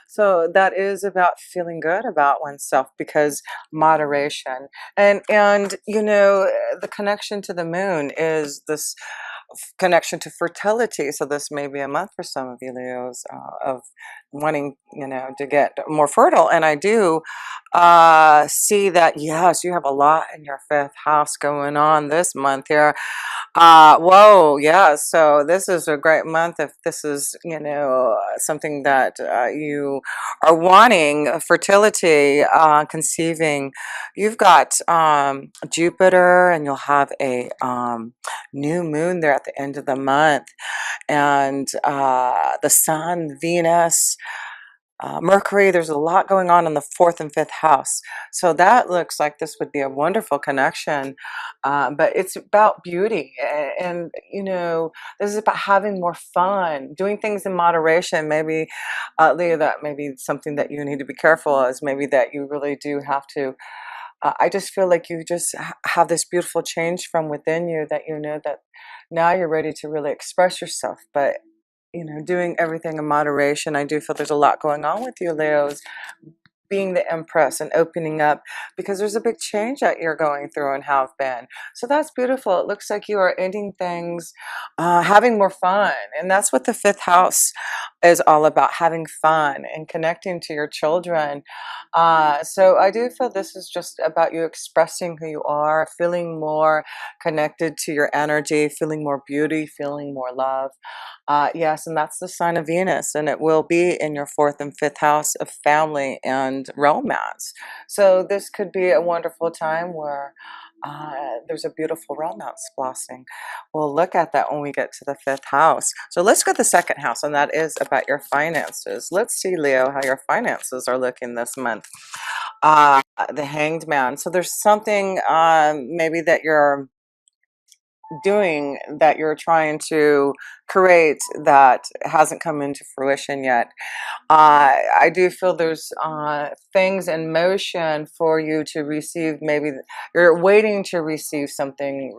So that is about feeling good about oneself, because moderation, and the connection to the moon is this connection to fertility. So this may be a month for some of you Leos, of wanting, to get more fertile. And I do see that, yes, you have a lot in your fifth house going on this month here. Whoa, yeah. So this is a great month if this is, something that you are wanting, fertility, conceiving. You've got Jupiter, and you'll have a new moon there at the end of the month, and the Sun, Venus. Mercury, there's a lot going on in the fourth and fifth house. So that looks like this would be a wonderful connection. But it's about beauty. And, this is about having more fun, doing things in moderation. Maybe, Leah, that may be something that you need to be careful is maybe that you really do have to. I just feel like you just have this beautiful change from within you, that that now you're ready to really express yourself. But doing everything in moderation. I do feel there's a lot going on with you, Leos, being the empress and opening up, because there's a big change that you're going through and have been. So that's beautiful. It looks like you are ending things, having more fun. And that's what the fifth house is all about, having fun and connecting to your children. So I do feel this is just about you expressing who you are, feeling more connected to your energy, feeling more beauty, feeling more love. Yes, and that's the sign of Venus, and it will be in your fourth and fifth house of family and romance. So this could be a wonderful time where there's a beautiful romance blossoming. We'll look at that when we get to the fifth house. So let's go to the second house, and that is about your finances. Let's see, Leo, how your finances are looking this month. Uh, the Hanged Man. So there's something maybe that you're doing, that you're trying to create, that hasn't come into fruition yet. I do feel there's things in motion for you to receive. Maybe you're waiting to receive something,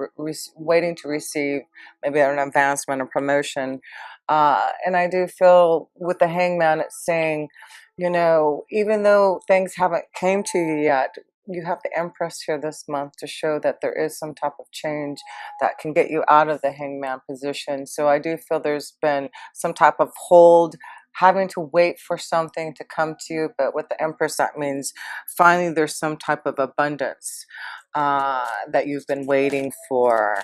waiting to receive maybe an advancement or promotion. And I do feel with the Hangman, it's saying, even though things haven't came to you yet, you have the Empress here this month to show that there is some type of change that can get you out of the Hangman position. So I do feel there's been some type of hold, having to wait for something to come to you. But with the Empress, that means finally there's some type of abundance that you've been waiting for.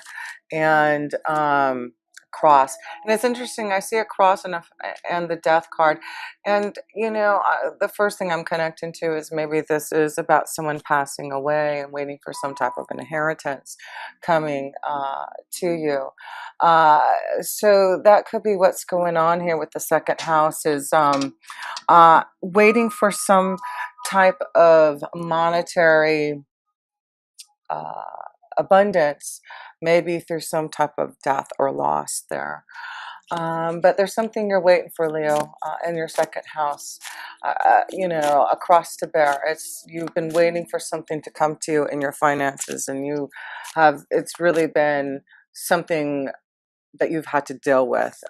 And cross. And it's interesting, I see a cross and the death card. And the first thing I'm connecting to is maybe this is about someone passing away and waiting for some type of inheritance coming to you. So that could be what's going on here with the second house, is waiting for some type of monetary uh, abundance, maybe through some type of death or loss there. But there's something you're waiting for, Leo, in your second house. A cross to bear. You've been waiting for something to come to you in your finances, and it's really been something that you've had to deal with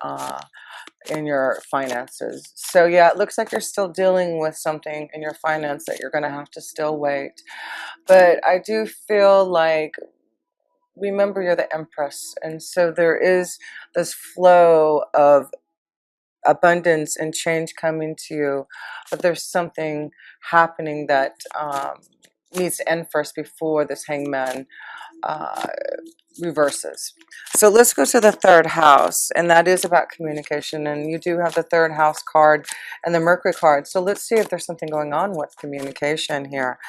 in your finances. So yeah, it looks like you're still dealing with something in your finance that you're going to have to still wait. But I do feel like, remember, you're the Empress, and so there is this flow of abundance and change coming to you, but there's something happening that needs to end first before this Hangman uh, reverses. So let's go to the third house, and that is about communication. And you do have the third house card and the Mercury card. So let's see if there's something going on with communication here.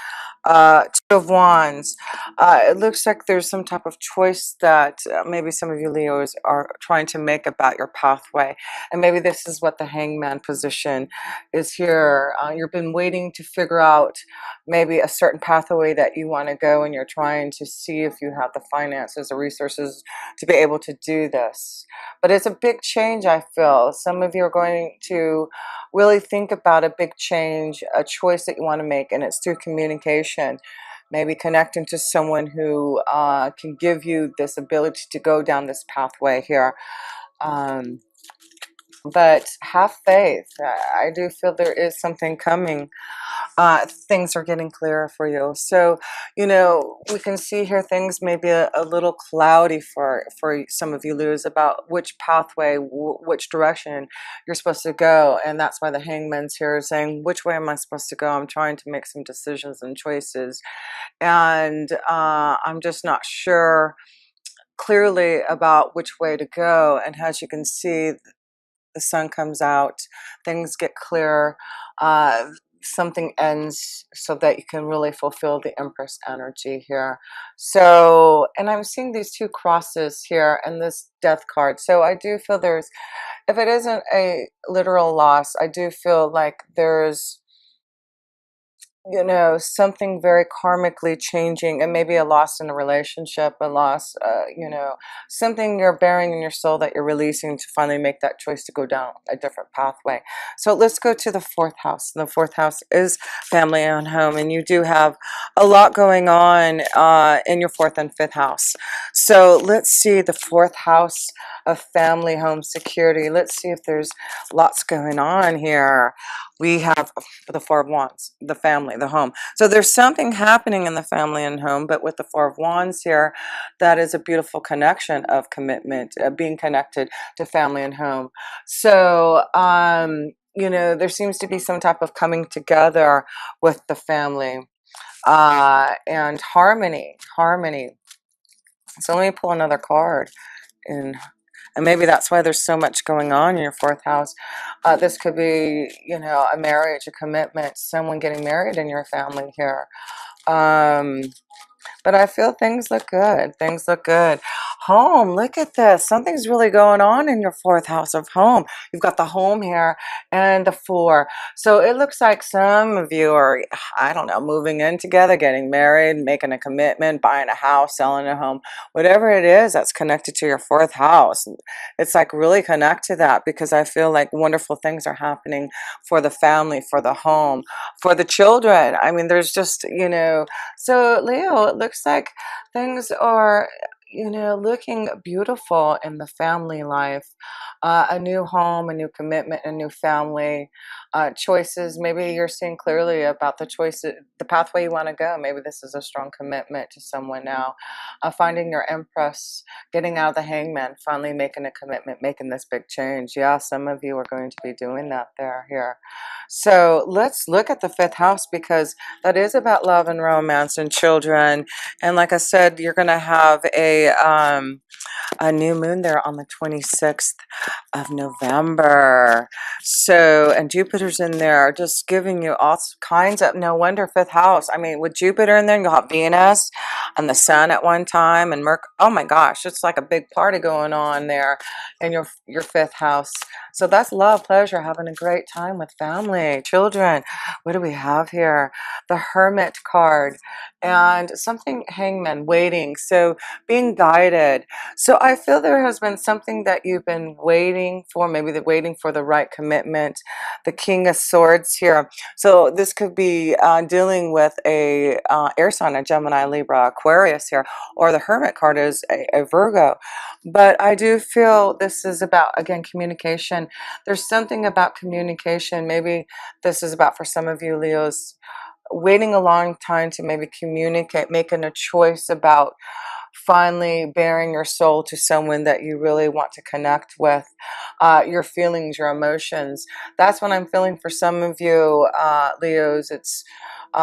Two of Wands. It looks like there's some type of choice that maybe some of you Leos are trying to make about your pathway. And maybe this is what the Hangman position is here. You've been waiting to figure out maybe a certain pathway that you want to go, and you're trying to see if you have the finances or resources to be able to do this. But it's a big change, I feel. Some of you are going to really think about a big change, a choice that you want to make, and it's through communication. Maybe connecting to someone who can give you this ability to go down this pathway here. Um, but have faith. I do feel there is something coming. Things are getting clearer for you. So, we can see here things may be a little cloudy for some of you, Luz, about which pathway, which direction you're supposed to go. And that's why the hangman's here saying, which way am I supposed to go? I'm trying to make some decisions and choices. And I'm just not sure clearly about which way to go. And as you can see, the sun comes out, things get clearer, something ends so that you can really fulfill the Empress energy here. So, and I'm seeing these two crosses here and this death card. So I do feel there's, if it isn't a literal loss, I do feel like there's, something very karmically changing, and maybe a loss in a relationship, a loss, something you're bearing in your soul that you're releasing to finally make that choice to go down a different pathway. So let's go to the fourth house. The fourth house is family and home, and you do have a lot going on in your fourth and fifth house. So let's see the fourth house of family, home, security. Let's see if there's lots going on here. We have the Four of Wands, the family, the home. So there's something happening in the family and home, but with the Four of Wands here, that is a beautiful connection of commitment, being connected to family and home. So, there seems to be some type of coming together with the family and harmony, harmony. So let me pull another card. And maybe that's why there's so much going on in your fourth house. This could be, a marriage, a commitment, someone getting married in your family here. But I feel things look good. Things look good. Home, look at this. Something's really going on in your fourth house of home. You've got the home here and the four. So it looks like some of you are, I don't know, moving in together, getting married, making a commitment, buying a house, selling a home, whatever it is that's connected to your fourth house. It's like really connect to that, because I feel like wonderful things are happening for the family, for the home, for the children. I mean, there's just, so Leo, it looks like things are, looking beautiful in the family life. A new home, a new commitment, a new family, choices. Maybe you're seeing clearly about the choices, the pathway you want to go. Maybe this is a strong commitment to someone now. Finding your Empress, getting out of the hangman, finally making a commitment, making this big change. Yeah, some of you are going to be doing that here. So let's look at the fifth house, because that is about love and romance and children. And like I said, you're going to have a new moon there on the 26th of November. So, and Jupiter's in there, just giving you all kinds of, no wonder fifth house. I mean, with Jupiter in there, you'll have Venus and the sun at one time, and Mercury. Oh my gosh, it's like a big party going on there in your fifth house. So that's love, pleasure, having a great time with family, children. What do we have here? The Hermit card and something hangman, waiting. So being guided. So I feel there has been something that you've been waiting for, maybe waiting for the right commitment. The King of Swords here. So this could be dealing with a air sign, a Gemini, Libra, Aquarius here, or the Hermit card is a Virgo. But I do feel this is about, again, communication. There's something about communication. Maybe this is about, for some of you Leos, waiting a long time to maybe communicate, making a choice about finally bearing your soul to someone that you really want to connect with, your feelings, your emotions. That's what I'm feeling for some of you, Leos. It's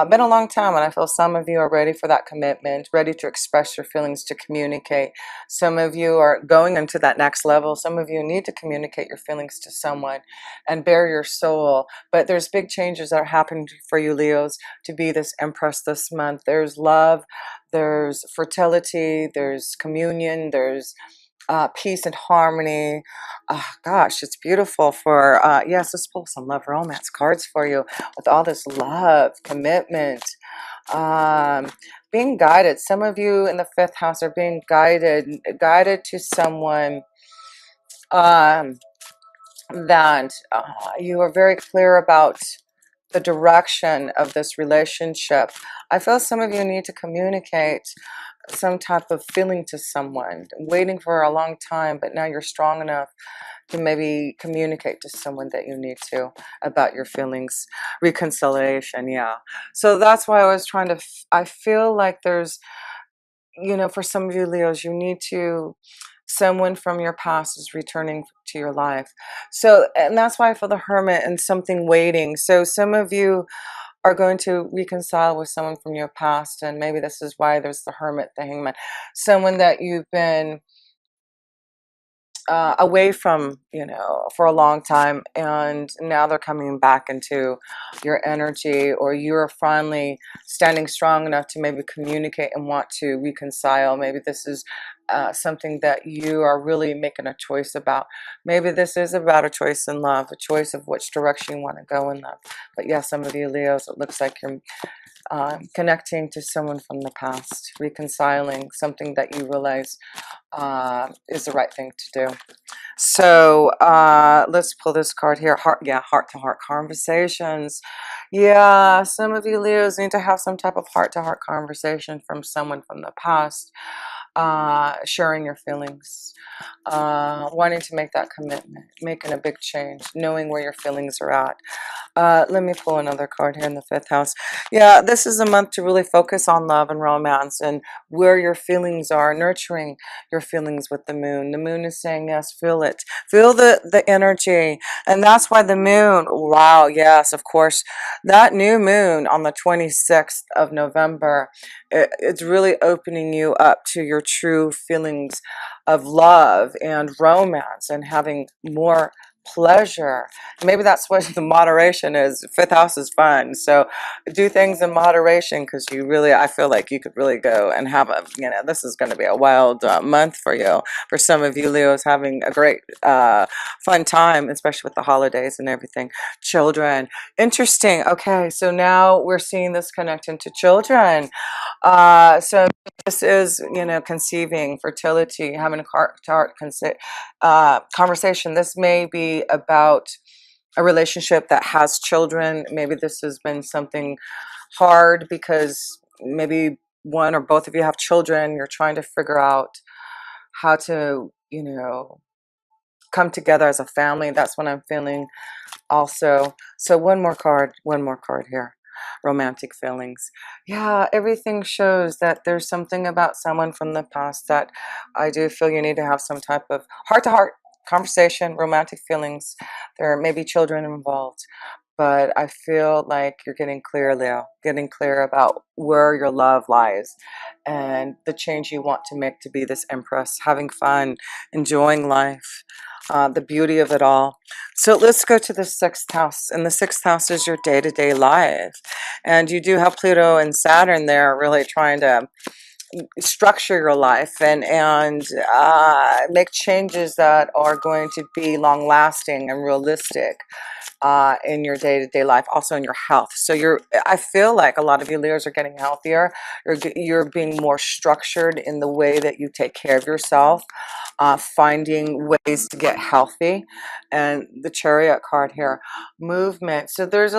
been a long time, and I feel some of you are ready for that commitment, ready to express your feelings, to communicate. Some of you are going into that next level. Some of you need to communicate your feelings to someone and bare your soul. But there's big changes that are happening for you, Leos, to be this Empress this month. There's love, there's fertility, there's communion, there's peace and harmony. Gosh, it's beautiful for, yes, let's pull some love romance cards for you with all this love, commitment, being guided. Some of you in the fifth house are being guided to someone um, that you are very clear about the direction of this relationship. I feel some of you need to communicate some type of feeling to someone, waiting for a long time, but now you're strong enough to maybe communicate to someone that you need to about your feelings. Reconciliation, yeah. So that's why I was trying to, I feel like there's, for some of you Leos, you need to, someone from your past is returning to your life. So, and that's why I feel the Hermit and something waiting. So some of you are going to reconcile with someone from your past, and maybe this is why there's the Hermit, the Hangman, someone that you've been away from, for a long time, and now they're coming back into your energy, or you're finally standing strong enough to maybe communicate and want to reconcile. Maybe this is something that you are really making a choice about. Maybe this is about a choice in love, a choice of which direction you want to go in love. But yeah, some of you Leos, it looks like you're connecting to someone from the past, reconciling something that you realize is the right thing to do. So let's pull this card here. Heart to heart conversations. Yeah, some of you Leos need to have some type of heart to heart conversation from someone from the past, sharing your feelings, wanting to make that commitment, making a big change, knowing where your feelings are at. Let me pull another card here in the fifth house. Yeah, this is a month to really focus on love and romance and where your feelings are, nurturing your feelings with the moon. The moon is saying, yes, feel it. Feel the energy. And that's why the moon, wow, yes, of course, that new moon on the 26th of November, it's really opening you up to your true feelings of love and romance and having more pleasure. Maybe that's what the moderation is. Fifth house is fun, so do things in moderation, because you really, I feel like you could really go and have a, this is going to be a wild month for you. For some of you Leos, having a great fun time, especially with the holidays and everything. Children, interesting. Okay, so now we're seeing this connection to children. So this is, conceiving, fertility, having a heart-to-heart conversation. This may be about a relationship that has children. Maybe this has been something hard because maybe one or both of you have children. You're trying to figure out how to, come together as a family. That's what I'm feeling also. So one more card here. Romantic feelings. Yeah, everything shows that there's something about someone from the past that I do feel you need to have some type of heart-to-heart conversation, romantic feelings. There may be children involved, but I feel like you're getting clear, Leo, getting clear about where your love lies and the change you want to make to be this empress, having fun, enjoying life, the beauty of it all. So let's go to the sixth house, and the sixth house is your day-to-day life, and you do have Pluto and Saturn there really trying to structure your life and make changes that are going to be long lasting and realistic in your day-to-day life, also in your health. So I feel like a lot of you Leos are getting healthier. You're being more structured in the way that you take care of yourself, finding ways to get healthy. And the Chariot card here, movement. So there's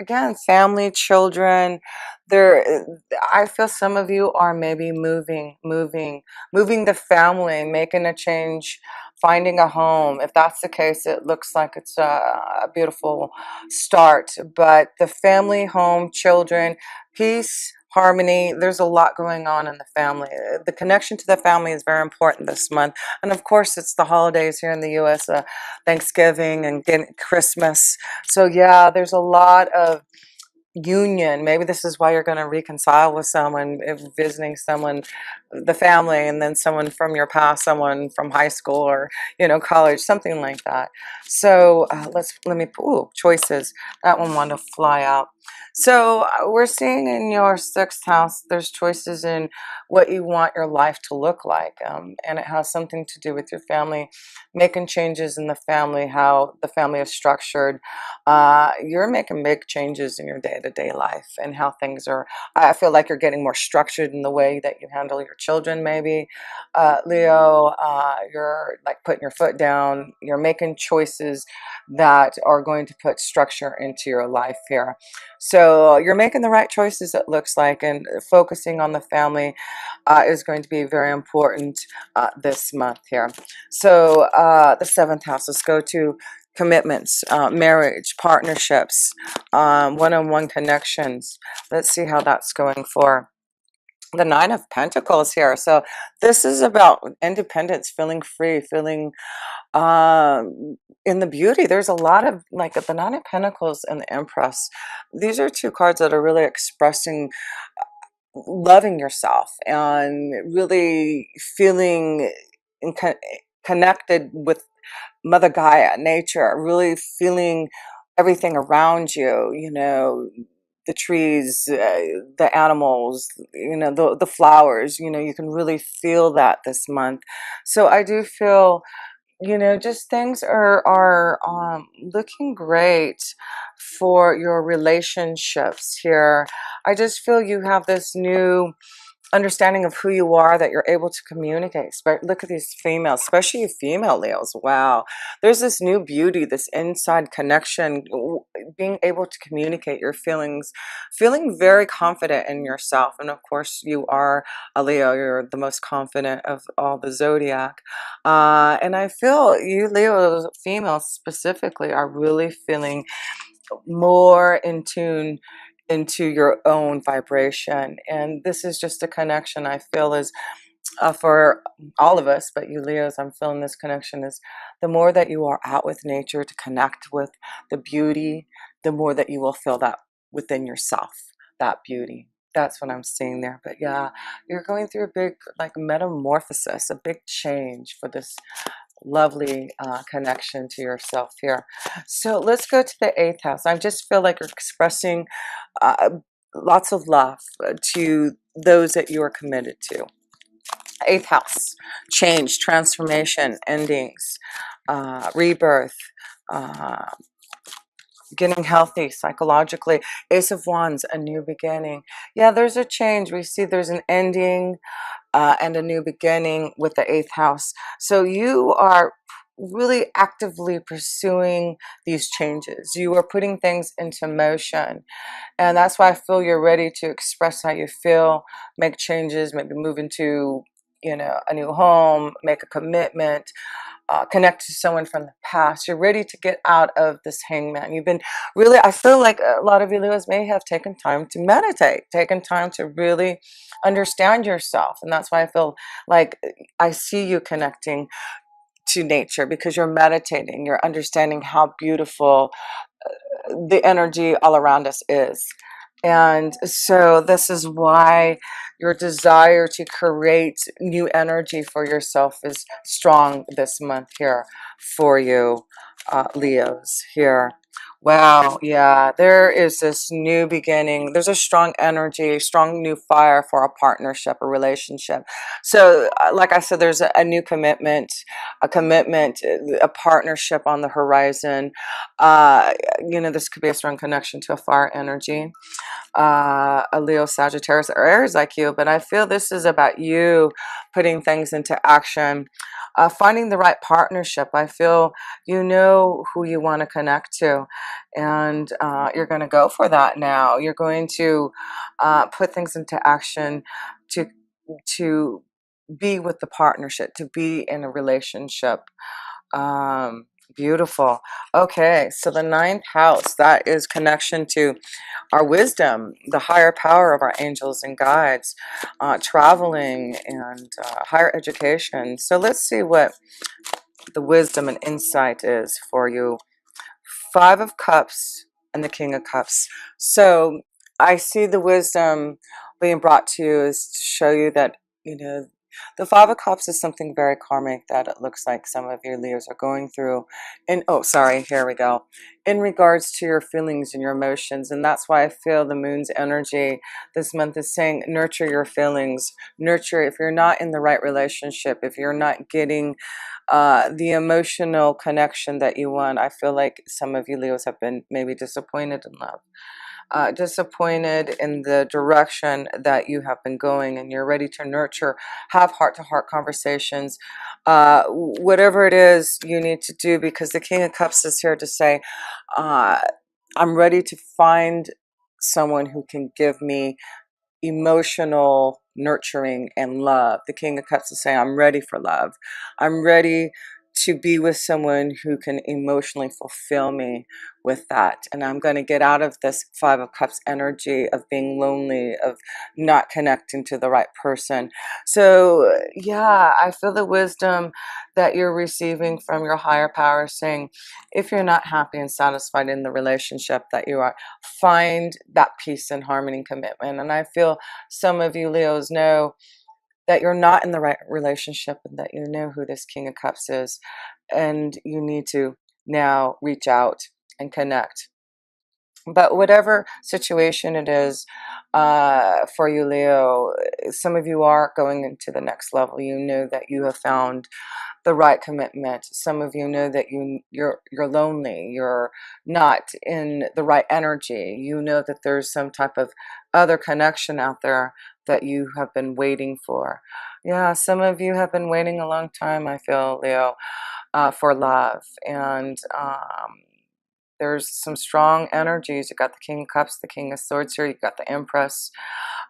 again, family, children. There, I feel some of you are maybe moving the family, making a change, finding a home. If that's the case, it looks like it's a beautiful start. But the family, home, children, peace, harmony, there's a lot going on in the family. The connection to the family is very important this month. And of course, it's the holidays here in the US, Thanksgiving and Christmas. So yeah, there's a lot of union. Maybe this is why you're going to reconcile with someone, if visiting someone, the family, and then someone from your past, someone from high school or college, something like that. So let me, ooh, choices. That one wanted to fly out. So we're seeing in your sixth house, there's choices in what you want your life to look like, and it has something to do with your family, making changes in the family, how the family is structured. You're making big changes in your day-to-day life and how things are. I feel like you're getting more structured in the way that you handle your children, maybe. Leo, you're like putting your foot down. You're making choices that are going to put structure into your life here. So you're making the right choices, it looks like, and focusing on the family is going to be very important this month here. So the seventh house, let's go to commitments, marriage, partnerships, one-on-one connections. Let's see how that's going for the Nine of Pentacles here. So this is about independence, feeling free, feeling in the beauty. There's a lot of like the Nine of Pentacles and the Empress. These are two cards that are really expressing loving yourself and really feeling in connected with Mother Gaia, nature, really feeling everything around you, you know, the trees, the animals, you know, the flowers, you know, you can really feel that this month. So I do feel, you know, just things are looking great for your relationships here. I just feel you have this new understanding of who you are, that you're able to communicate. Look at these females, especially you female Leos. Wow, there's this new beauty, this inside connection, being able to communicate your feelings, feeling very confident in yourself. And of course you are a Leo, you're the most confident of all the zodiac. And I feel you Leo females specifically are really feeling more in tune into your own vibration. And this is just a connection I feel is for all of us, but you Leos, I'm feeling this connection is the more that you are out with nature to connect with the beauty, the more that you will feel that within yourself, that beauty. That's what I'm seeing there. But yeah, you're going through a big like metamorphosis, a big change for this lovely connection to yourself here. So let's go to the eighth house. I just feel like you're expressing uh, lots of love to those that you are committed to. Eighth house, change, transformation, endings, rebirth, uh, getting healthy psychologically. Ace of Wands, a new beginning. Yeah, there's a change. We see there's an ending and a new beginning with the eighth house. So you are really actively pursuing these changes. You are putting things into motion. And that's why I feel you're ready to express how you feel, make changes, maybe move into, you know, a new home, make a commitment, connect to someone from the past. You're ready to get out of this hangman. You've been really, I feel like a lot of you Leos may have taken time to meditate, taken time to really understand yourself. And that's why I feel like I see you connecting to nature because you're meditating, you're understanding how beautiful the energy all around us is. And so this is why your desire to create new energy for yourself is strong this month here for you, Leos here. Wow, yeah, there is this new beginning. There's a strong energy, strong new fire for a partnership, a relationship. So, like I said, there's a new commitment, a partnership on the horizon. Uh, you know, this could be a strong connection to a fire energy, a Leo, Sagittarius, or Aries like you, but I feel this is about you putting things into action, finding the right partnership. I feel you know who you want to connect to, and you're going to go for that now. You're going to put things into action to to be with the partnership, to be in a relationship. Beautiful. Okay, so the ninth house, that is connection to our wisdom, the higher power of our angels and guides, traveling and higher education. So let's see what the wisdom and insight is for you. Five of Cups and the King of Cups. So I see the wisdom being brought to you is to show you that, you know, the Five of Cups is something very karmic that it looks like some of your Leos are going through. And oh, sorry, here we go. In regards to your feelings and your emotions. And that's why I feel the moon's energy this month is saying nurture your feelings. Nurture if you're not in the right relationship, if you're not getting the emotional connection that you want. I feel like some of you Leos have been maybe disappointed in love, disappointed in the direction that you have been going, and you're ready to nurture, have heart-to-heart conversations, whatever it is you need to do, because the King of Cups is here to say, uh, I'm ready to find someone who can give me emotional nurturing and love. The King of Cups is saying, I'm ready for love. I'm ready to be with someone who can emotionally fulfill me with that. And I'm going to get out of this Five of Cups energy of being lonely, of not connecting to the right person. So, yeah, I feel the wisdom that you're receiving from your higher power saying, if you're not happy and satisfied in the relationship that you are, find that peace and harmony and commitment. And I feel some of you Leos know that you're not in the right relationship, and that you know who this King of Cups is, and you need to now reach out and connect. But whatever situation it is, for you Leo, some of you are going into the next level. You know that you have found the right commitment. Some of you know that you're lonely, you're not in the right energy. You know that there's some type of other connection out there that you have been waiting for. Yeah, some of you have been waiting a long time, I feel, Leo, for love. And there's some strong energies. You got the King of Cups, the King of Swords here. You got the Empress,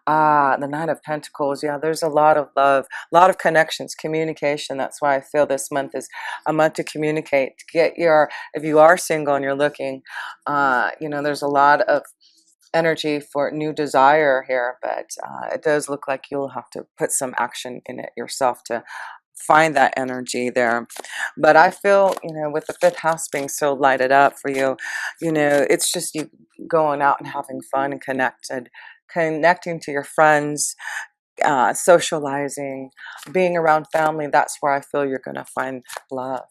the Knight of Pentacles. Yeah, there's a lot of love, a lot of connections, communication. That's why I feel this month is a month to communicate, to get your, if you are single and you're looking, there's a lot of energy for new desire here, but it does look like you'll have to put some action in it yourself to find that energy there. But I feel, with the fifth house being so lighted up for you, it's just you going out and having fun and connecting to your friends, socializing, being around family. That's where I feel you're going to find love.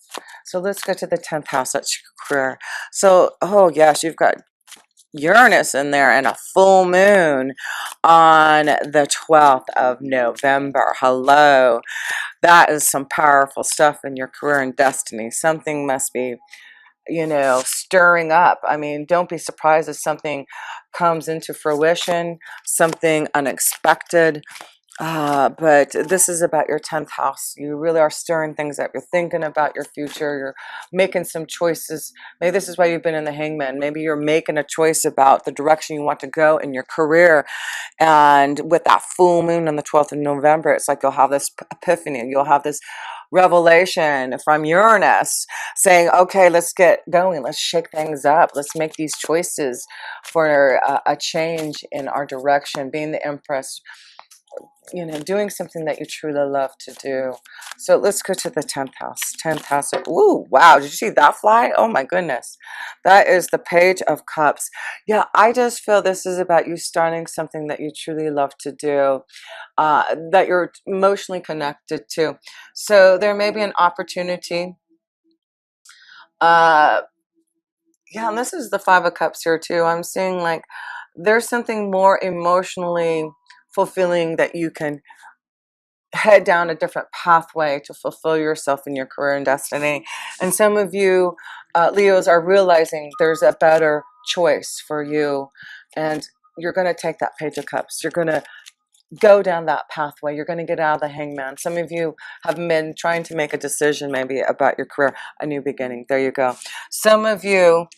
So let's go to the 10th house. That's your career. So, oh yes, you've got Uranus in there and a full moon on the 12th of November. Hello. That is some powerful stuff in your career and destiny. Something must be, stirring up. I mean, don't be surprised if something comes into fruition, something unexpected. But this is about your 10th house. You really are stirring things up. You're thinking about your future. You're making some choices. Maybe this is why you've been in the Hangman. Maybe you're making a choice about the direction you want to go in your career. And with that full moon on the 12th of November, it's like you'll have this epiphany. You'll have this revelation from Uranus saying, okay, let's get going. Let's shake things up. Let's make these choices for a change in our direction. Being the Empress, doing something that you truly love to do. So let's go to the 10th house. 10th house. Ooh, wow. Did you see that fly? Oh my goodness. That is the Page of Cups. Yeah, I just feel this is about you starting something that you truly love to do, that you're emotionally connected to. So there may be an opportunity. Yeah, and this is the Five of Cups here too. I'm seeing like there's something more emotionally fulfilling that you can head down a different pathway to fulfill yourself in your career and destiny. And some of you Leos are realizing there's a better choice for you, and you're going to take that Page of Cups. You're going to go down that pathway. You're going to get out of the Hangman. Some of you have been trying to make a decision maybe about your career, a new beginning. There you go. Some of you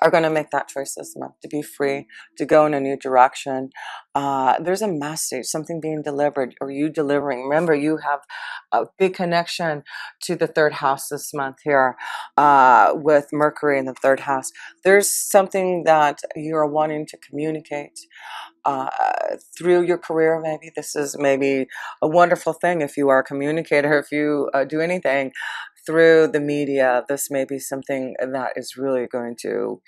are going to make that choice this month to be free, to go in a new direction. There's a message, something being delivered, or you delivering. Remember, you have a big connection to the third house this month here, with Mercury in the third house. There's something that you're wanting to communicate uh, through your career. Maybe this is maybe a wonderful thing if you are a communicator, if you do anything through the media. This may be something that is really going to